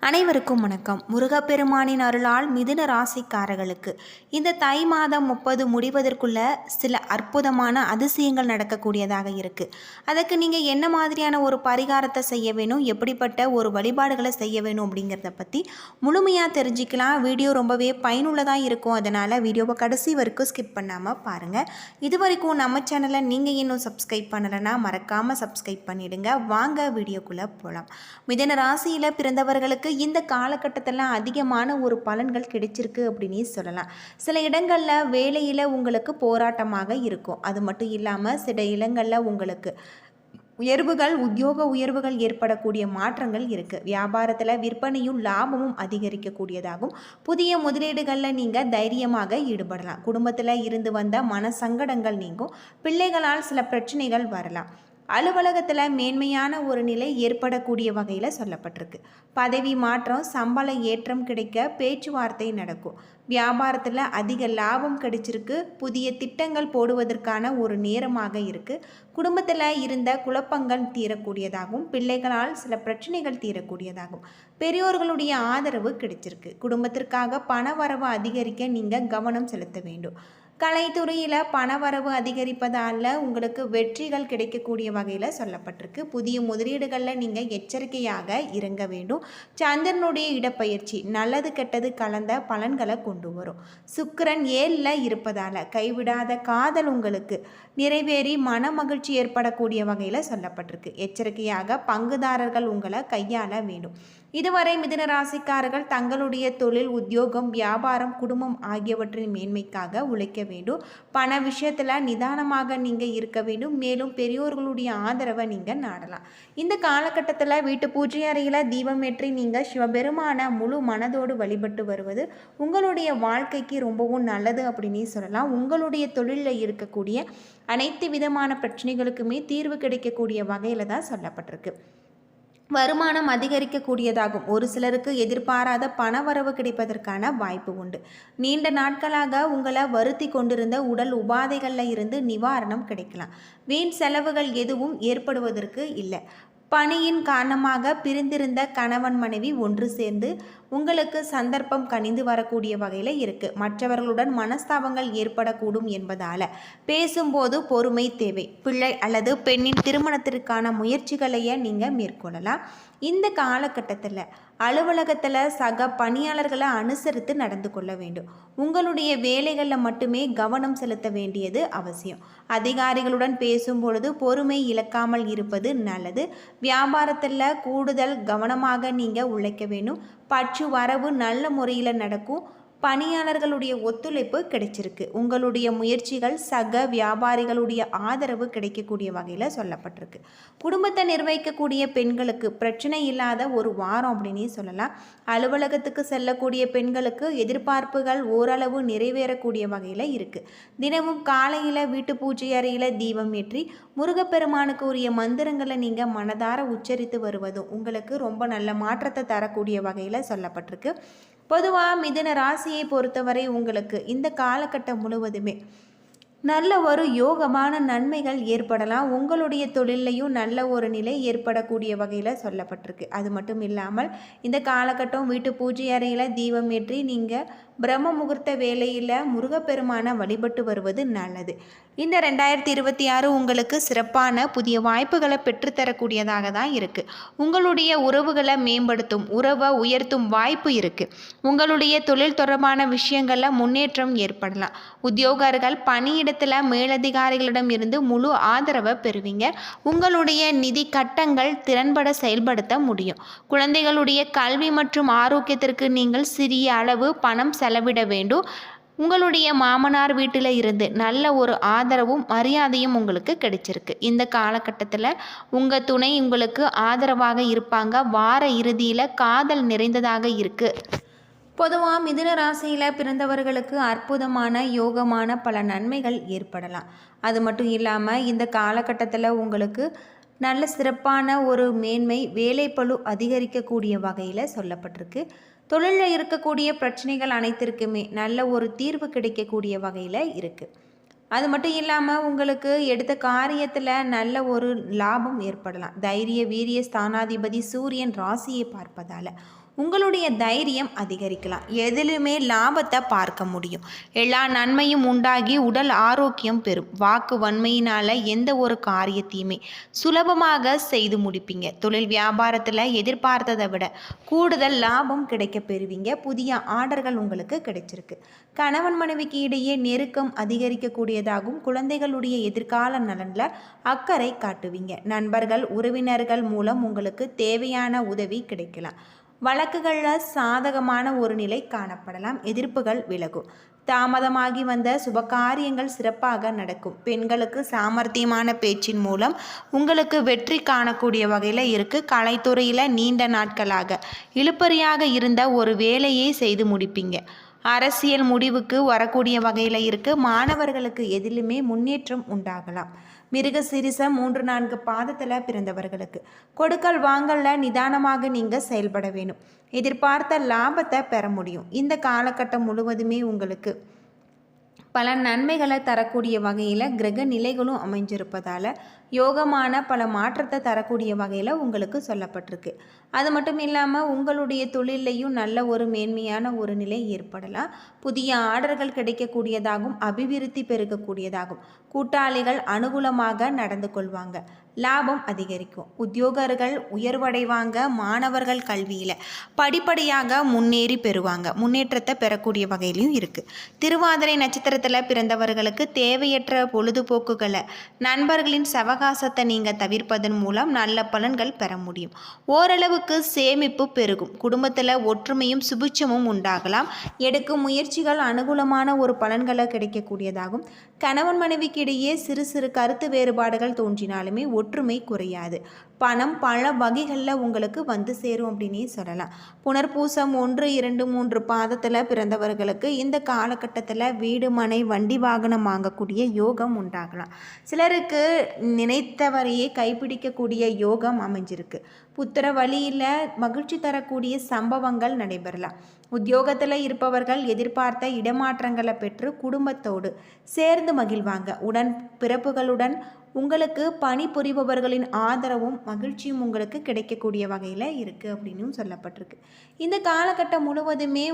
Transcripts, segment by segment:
அனைவருக்கும் வணக்கம். முருகப்பெருமானின் அருளால் மிதுன ராசிக்காரர்களுக்கு இந்த தை மாதம் 30 முடிவதற்குள்ள சில அற்புதமான அதிசயங்கள் நடக்கக்கூடியதாக இருக்குது. அதுக்கு நீங்கள் என்ன மாதிரியான ஒரு பரிகாரத்தை செய்ய வேணும், எப்படிப்பட்ட ஒரு வழிபாடுகளை செய்ய வேணும் அப்படிங்கிறத பற்றி முழுமையாக தெரிஞ்சுக்கலாம். வீடியோ ரொம்பவே பயனுள்ளதாக இருக்கும். அதனால் வீடியோவை கடைசி வரைக்கும் ஸ்கிப் பண்ணாமல் பாருங்கள். இது வரைக்கும் நம்ம சேனலை நீங்கள் இன்னும் சப்ஸ்கிரைப் பண்ணலைன்னா மறக்காமல் சப்ஸ்கிரைப் பண்ணிவிடுங்க. வாங்க வீடியோக்குள்ளே போகலாம். மிதுன ராசியில் பிறந்தவர்களுக்கு இந்த காலகட்டத்தில் அதிகமான ஒரு பலன்கள் கிடைச்சிருக்கு அப்படின்னு சொல்லலாம். சில இடங்களில் வேலையில் உங்களுக்கு போராட்டமாக இருக்கும். அது மட்டும் இல்லாமல் சில இடங்களில் உங்களுக்கு உயர்வுகள் உயர்வுகள் ஏற்படக்கூடிய மாற்றங்கள் இருக்குது. வியாபாரத்தில் விற்பனையும் லாபமும் அதிகரிக்கக்கூடியதாகும். புதிய முதலீடுகளில் நீங்கள் தைரியமாக ஈடுபடலாம். குடும்பத்தில் இருந்து வந்த மன சங்கடங்கள் நீங்கும். பிள்ளைகளால் சில பிரச்சனைகள் வரலாம். அலுவலகத்தில் மேன்மையான ஒரு நிலை ஏற்படக்கூடிய வகையில் சொல்லப்பட்டிருக்கு. பதவி மாற்றம், சம்பள ஏற்றம் கிடைக்க பேச்சுவார்த்தை நடக்கும். வியாபாரத்தில் அதிக லாபம் கிடைச்சிருக்கு. புதிய திட்டங்கள் போடுவதற்கான ஒரு நேரமாக இருக்குது. குடும்பத்தில் இருந்த குழப்பங்கள் தீரக்கூடியதாகவும் பிள்ளைகளால் சில பிரச்சனைகள் தீரக்கூடியதாகும். பெரியோர்களுடைய ஆதரவு கிடைச்சிருக்கு. குடும்பத்திற்காக பண வரவு அதிகரிக்க நீங்கள் கவனம் செலுத்த வேண்டும். கலைத்துறையில் பணவரவு அதிகரிப்பதால் உங்களுக்கு வெற்றிகள் கிடைக்கக்கூடிய வகையில் சொல்லப்பட்டிருக்கு. புதிய முதலீடுகளில் நீங்கள் எச்சரிக்கையாக இறங்க வேண்டும். சந்திரனுடைய இடப்பெயர்ச்சி நல்லது கெட்டது கலந்த பலன்களை கொண்டு வரும். சுக்கிரன் 7ல் இருப்பதால் கைவிடாத காதல் உங்களுக்கு நிறைவேறி மன மகிழ்ச்சி ஏற்படக்கூடிய வகையில் சொல்லப்பட்டிருக்கு. எச்சரிக்கையாக பங்குதாரர்கள் உங்களை கையாள வேண்டும். இதுவரை மிதுன ராசிக்காரர்கள் தங்களுடைய தொழில், உத்தியோகம், வியாபாரம், குடும்பம் ஆகியவற்றின் மேன்மைக்காக உழைக்க வேண்டும். பண விஷயத்தில் நிதானமாக நீங்கள் இருக்க வேண்டும். மேலும் பெரியோர்களுடைய ஆதரவை நீங்கள் நாடலாம். இந்த காலகட்டத்தில் வீட்டு பூஜை அறையில் தீபம் ஏற்றி நீங்கள் சிவபெருமான முழு மனதோடு வழிபட்டு வருவது உங்களுடைய வாழ்க்கைக்கு ரொம்பவும் நல்லது அப்படின்னு சொல்லலாம். உங்களுடைய தொழிலில் இருக்கக்கூடிய அனைத்து விதமான பிரச்சனைகளுக்குமே தீர்வு கிடைக்கக்கூடிய வகையில் தான் சொல்லப்பட்டிருக்கு. வருமானம் அதிகரிக்கக்கூடியதாகும். ஒரு சிலருக்கு எதிர்பாராத பணவரவு கிடைப்பதற்கான வாய்ப்பு உண்டு. நீண்ட நாட்களாக உங்களை வருத்தி கொண்டிருந்த உடல் உபாதைகளில் இருந்து நிவாரணம் கிடைக்கலாம். வீண் செலவுகள் எதுவும் ஏற்படுவதற்கு இல்லை. பணியின் காரணமாக பிரிந்திருந்த கணவன் மனைவி ஒன்று சேர்ந்து உங்களுக்கு சந்தர்ப்பம் கனிந்து வரக்கூடிய வகையில் இருக்குது. மற்றவர்களுடன் மனஸ்தாபங்கள் ஏற்படக்கூடும் என்பதால் பேசும்போது பொறுமை தேவை. பிள்ளை அல்லது பெண்ணின் திருமணத்திற்கான முயற்சிகளையே நீங்கள் மேற்கொள்ளலாம். இந்த காலகட்டத்தில் அலுவலகத்தில் சக பணியாளர்களை அனுசரித்து நடந்து கொள்ள வேண்டும். உங்களுடைய வேலைகளில் மட்டுமே கவனம் செலுத்த வேண்டியது அவசியம். அதிகாரிகளுடன் பேசும்பொழுது பொறுமை இழக்காமல் இருப்பது நல்லது. வியாபாரத்தில் கூடுதல் கவனமாக நீங்கள் உழைக்க வேண்டும். பற்று வரவு நல்ல முறையில் நடக்கும். பணியாளர்களுடைய ஒத்துழைப்பு கிடைச்சிருக்கு. உங்களுடைய முயற்சிகள் சக வியாபாரிகளுடைய ஆதரவு கிடைக்கக்கூடிய வகையில் சொல்லப்பட்டிருக்கு. குடும்பத்தை நிர்வகிக்கக்கூடிய பெண்களுக்கு பிரச்சனை இல்லாத ஒரு வாரம் அப்படின்னு சொல்லலாம். அலுவலகத்துக்கு செல்லக்கூடிய பெண்களுக்கு எதிர்பார்ப்புகள் ஓரளவு நிறைவேறக்கூடிய வகையில் இருக்குது. தினமும் காலையில் வீட்டு பூஜை அறையில் தீபம் ஏற்றி முருகப்பெருமானுக்கு உரிய மந்திரங்களை நீங்கள் மனதார உச்சரித்து வருவதும் உங்களுக்கு ரொம்ப நல்ல மாற்றத்தை தரக்கூடிய வகையில் சொல்லப்பட்டிருக்கு. பொதுவாக மிதுன ராசியை பொறுத்தவரை உங்களுக்கு இந்த காலகட்டம் முழுவதுமே நல்ல ஒரு யோகமான நன்மைகள் ஏற்படலாம். உங்களுடைய தொழிலையும் நல்ல ஒரு நிலை ஏற்படக்கூடிய வகையில் சொல்லப்பட்டிருக்கு. அது மட்டும் இல்லாமல் இந்த காலகட்டம் வீட்டு பூஜை அறையில் தீபம் ஏற்றி நீங்கள் பிரம்ம முகூர்த்த வேலையில் முருகப்பெருமானை வழிபட்டு வருவது நல்லது. இந்த 2026 உங்களுக்கு சிறப்பான புதிய வாய்ப்புகளை பெற்றுத்தரக்கூடியதாக தான் இருக்குது. உங்களுடைய உறவுகளை மேம்படுத்தும், உறவை உயர்த்தும் வாய்ப்பு இருக்குது. உங்களுடைய தொழில் தொடர்பான விஷயங்களில் முன்னேற்றம் ஏற்படலாம். உத்தியோகர்கள் பணியிடத்தில் மேலதிகாரிகளிடம் இருந்து முழு ஆதரவை பெறுவீங்க. உங்களுடைய நிதி கட்டங்கள் திறன்பட செயல்படுத்த முடியும். குழந்தைகளுடைய கல்வி மற்றும் ஆரோக்கியத்திற்கு நீங்கள் சிறிய அளவு பணம் செலவிட வேண்டும். உங்களுடைய மாமனார் வீட்டில் இருந்து நல்ல ஒரு ஆதரவும் மரியாதையும் உங்களுக்கு கிடைச்சிருக்கு. இந்த காலகட்டத்தில் உங்கள் துணை உங்களுக்கு ஆதரவாக இருப்பாங்க. வார இறுதியில் காதல் நிறைந்ததாக இருக்குது. பொதுவாக மிதுன ராசியில் பிறந்தவர்களுக்கு அற்புதமான யோகமான பல நன்மைகள் ஏற்படலாம். அது மட்டும் இல்லாமல் இந்த காலகட்டத்தில் உங்களுக்கு நல்ல சிறப்பான ஒரு மேன்மை, வேலைப்பளு அதிகரிக்கக்கூடிய வகையில் சொல்லப்பட்டிருக்கு. தொழிலில் இருக்கக்கூடிய பிரச்சனைகள் அனைத்திற்குமே நல்ல ஒரு தீர்வு கிடைக்கக்கூடிய வகையில் இருக்குது. அது மட்டும் இல்லாமல் உங்களுக்கு எடுத்த காரியத்தில் நல்ல ஒரு லாபம் ஏற்படலாம். தைரிய வீரிய ஸ்தானாதிபதி சூரியன் ராசியை பார்ப்பதால் உங்களுடைய தைரியம் அதிகரிக்கலாம். எதிலுமே லாபத்தை பார்க்க முடியும். எல்லா நன்மையும் உண்டாகி உடல் ஆரோக்கியம் பெறும். வாக்கு வன்மையினால் எந்த ஒரு காரியத்தையுமே சுலபமாக செய்து முடிப்பீங்க. தொழில் வியாபாரத்தில் எதிர்பார்த்ததை விட கூடுதல் லாபம் கிடைக்க பெறுவீங்க. புதிய ஆர்டர்கள் உங்களுக்கு கிடைச்சிருக்கு. கணவன் மனைவிக்கு இடையே நெருக்கம் அதிகரிக்கக்கூடியதாகவும் குழந்தைகளுடைய எதிர்கால நலனில் அக்கறை காட்டுவீங்க. நண்பர்கள் உறவினர்கள் மூலம் உங்களுக்கு தேவையான உதவி கிடைக்கலாம். வழக்குகளில் சாதகமான ஒரு நிலை காணப்படலாம். எதிர்ப்புகள் விலகும். தாமதமாகி வந்த சுபகாரியங்கள் சிறப்பாக நடக்கும். பெண்களுக்கு சாமர்த்தியமான பேச்சின் மூலம் உங்களுக்கு வெற்றி காணக்கூடிய வகையில் இருக்குது. கலைத்துறையில் நீண்ட நாட்களாக இழுபறியாக இருந்த ஒரு வேலையை செய்து முடிப்பீங்க. அரசியல் முடிவுக்கு வரக்கூடிய வகையில் இருக்குது. மாணவர்களுக்கு எதிலுமே முன்னேற்றம் உண்டாகலாம். மிருக சிரிசம் 3-4 பாதத்தில் பிறந்தவர்களுக்கு கொடுக்கல் வாங்கல்ல நிதானமாக நீங்கள் செயல்பட வேணும். எதிர்பார்த்த லாபத்தை பெற முடியும். இந்த காலகட்டம் முழுவதுமே உங்களுக்கு பல நன்மைகளை தரக்கூடிய வகையில் கிரக நிலைகளும் அமைஞ்சிருப்பதால் யோகமான பல மாற்றத்தை தரக்கூடிய வகையில் உங்களுக்கு சொல்லப்பட்டிருக்கு. அது மட்டும் இல்லாமல் உங்களுடைய தொழிலையும் நல்ல ஒரு மேன்மையான ஒரு நிலை ஏற்படலாம். புதிய ஆர்டர்கள் கிடைக்கக்கூடியதாகவும் அபிவிருத்தி பெருகக்கூடியதாகும். கூட்டாளிகள் அனுகூலமாக நடந்து கொள்வாங்க. லாபம் அதிகரிக்கும். உத்தியோகர்கள் உயர்வடைவாங்க. மாணவர்கள் கல்வியில் படிப்படியாக முன்னேறி பெறுவாங்க. முன்னேற்றத்தை பெறக்கூடிய வகையிலையும் இருக்குது. திருவாதிரை நட்சத்திரத்தில் பிறந்தவர்களுக்கு தேவையற்ற பொழுதுபோக்குகளை நண்பர்களின் சவகாசத்தை நீங்கள் தவிர்ப்பதன் மூலம் நல்ல பலன்கள் பெற முடியும். ஓரளவுக்கு சேமிப்பு பெருகும். குடும்பத்தில் ஒற்றுமையும் சுபிட்சமும் உண்டாகலாம். எடுக்கும் முயற்சிகள் அனுகூலமான ஒரு பலன்களை கிடைக்கக்கூடியதாகும். கணவன் மனைவிக்கு இடையே சிறு சிறு கருத்து வேறுபாடுகள் தோன்றினாலுமே ஒற்றுமை குறையாது. பணம் பல வகைகளில் உங்களுக்கு வந்து சேரும் அப்படின்னே சொல்லலாம். புனர்பூசம் 1, 2, 3 பாதத்தில் பிறந்தவர்களுக்கு இந்த காலகட்டத்தில் வீடு மனை வண்டி வாகனம் வாங்கக்கூடிய யோகம் உண்டாகலாம். சிலருக்கு நினைத்தவரையே கைப்பிடிக்கக்கூடிய யோகம் அமைஞ்சிருக்கு. புத்திர வழியில் மகிழ்ச்சி தரக்கூடிய சம்பவங்கள் நடைபெறலாம். உத்தியோகத்தில் இருப்பவர்கள் எதிர்பார்த்த இடமாற்றங்களை பெற்று குடும்பத்தோடு சேர்ந்து மகிழ்வாங்க. உடன் பிறப்புகளுடன் உங்களுக்கு பணிபுரிபவர்களின் ஆதரவும் மகிழ்ச்சியும் உங்களுக்கு கிடைக்கக்கூடிய வகையில் இருக்குது அப்படின்னு சொல்லப்பட்டிருக்கு. இந்த காலகட்டம் முழுவதுமே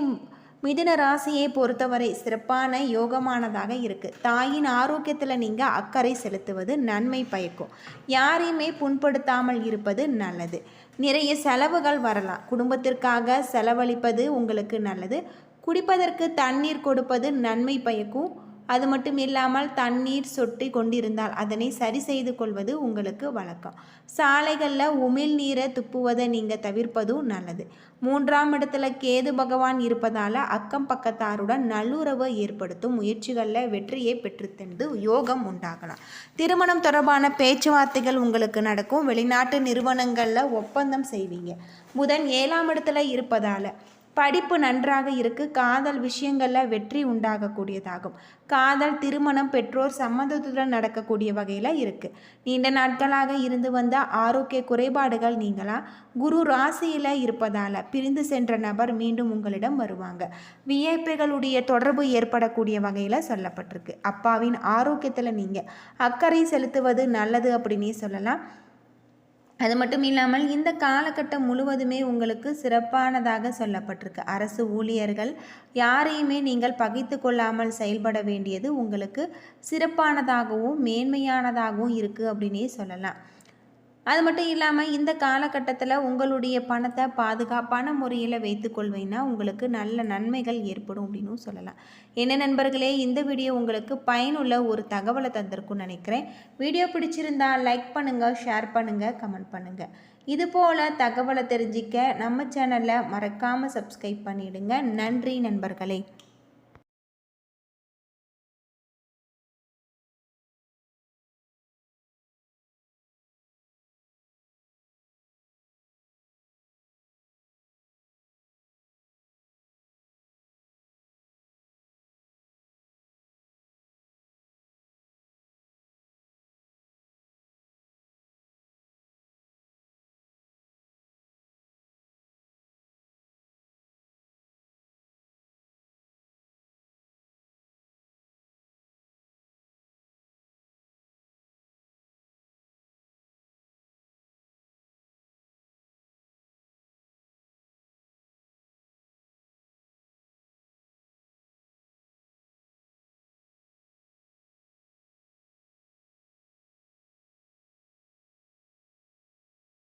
மிதுன ராசியை பொறுத்தவரை சிறப்பான யோகமானதாக இருக்குது. தாயின் ஆரோக்கியத்தில் நீங்கள் அக்கறை செலுத்துவது நன்மை பயக்கும். யாரையுமே புண்படுத்தாமல் இருப்பது நல்லது. நிறைய செலவுகள் வரலாம். குடும்பத்திற்காக செலவழிப்பது உங்களுக்கு நல்லது. குடிப்பதற்கு தண்ணீர் கொடுப்பது நன்மை பயக்கும். அது மட்டும் இல்லாமல் தண்ணீர் சொட்டி கொண்டிருந்தால் அதனை சரி செய்து கொள்வது உங்களுக்கு வழக்கம். சாலைகளில் உமிழ் நீரை துப்புவதை நீங்கள் தவிர்ப்பதும் நல்லது. 3ஆம் இடத்துல கேது பகவான் இருப்பதால் அக்கம் பக்கத்தாருடன் நல்லுறவை ஏற்படுத்தும் முயற்சிகளில் வெற்றியை பெற்றுத்தந்து யோகம் உண்டாகலாம். திருமணம் தொடர்பான பேச்சுவார்த்தைகள் உங்களுக்கு நடக்கும். வெளிநாட்டு நிறுவனங்களில் ஒப்பந்தம் செய்வீங்க. புதன் 7ஆம் இடத்துல இருப்பதால் படிப்பு நன்றாக இருக்குது. காதல் விஷயங்களில் வெற்றி உண்டாகக்கூடியதாகும். காதல் திருமணம் பெற்றோர் சம்மந்தத்துடன் நடக்கக்கூடிய வகையில் இருக்குது. நீண்ட நாட்களாக இருந்து வந்த ஆரோக்கிய குறைபாடுகள் நீங்களாம். குரு ராசியில் இருப்பதால் பிரிந்து சென்ற நபர் மீண்டும் உங்களிடம் வருவாங்க. விஐபிகளுடைய தொடர்பு ஏற்படக்கூடிய வகையில் சொல்லப்பட்டிருக்கு. அப்பாவின் ஆரோக்கியத்தில் நீங்கள் அக்கறை செலுத்துவது நல்லது அப்படின்னே சொல்லலாம். அது மட்டும் இல்லாமல் இந்த காலகட்டம் முழுவதுமே உங்களுக்கு சிறப்பானதாக சொல்லப்பட்டிருக்கு. அரசு ஊழியர்கள் யாரையுமே நீங்கள் பகைத்து கொள்ளாமல் செயல்பட வேண்டியது உங்களுக்கு சிறப்பானதாகவும் மேன்மையானதாகவும் இருக்குது அப்படின்னே சொல்லலாம். அது மட்டும் இல்லாமல் இந்த காலகட்டத்தில் உங்களுடைய பணத்தை பாதுகாப்பான முறையில் வைத்துக்கொள்வீங்கன்னா உங்களுக்கு நல்ல நன்மைகள் ஏற்படும் அப்படின்னு சொல்லலாம். என்ன நண்பர்களே, இந்த வீடியோ உங்களுக்கு பயனுள்ள ஒரு தகவலை தந்திருக்கும்னு நினைக்கிறேன். வீடியோ பிடிச்சிருந்தா லைக் பண்ணுங்கள், ஷேர் பண்ணுங்கள், கமெண்ட் பண்ணுங்கள். இதுபோல் தகவலை தெரிஞ்சிக்க நம்ம சேனலை மறக்காமல் சப்ஸ்கிரைப் பண்ணிவிடுங்க. நன்றி நண்பர்களே.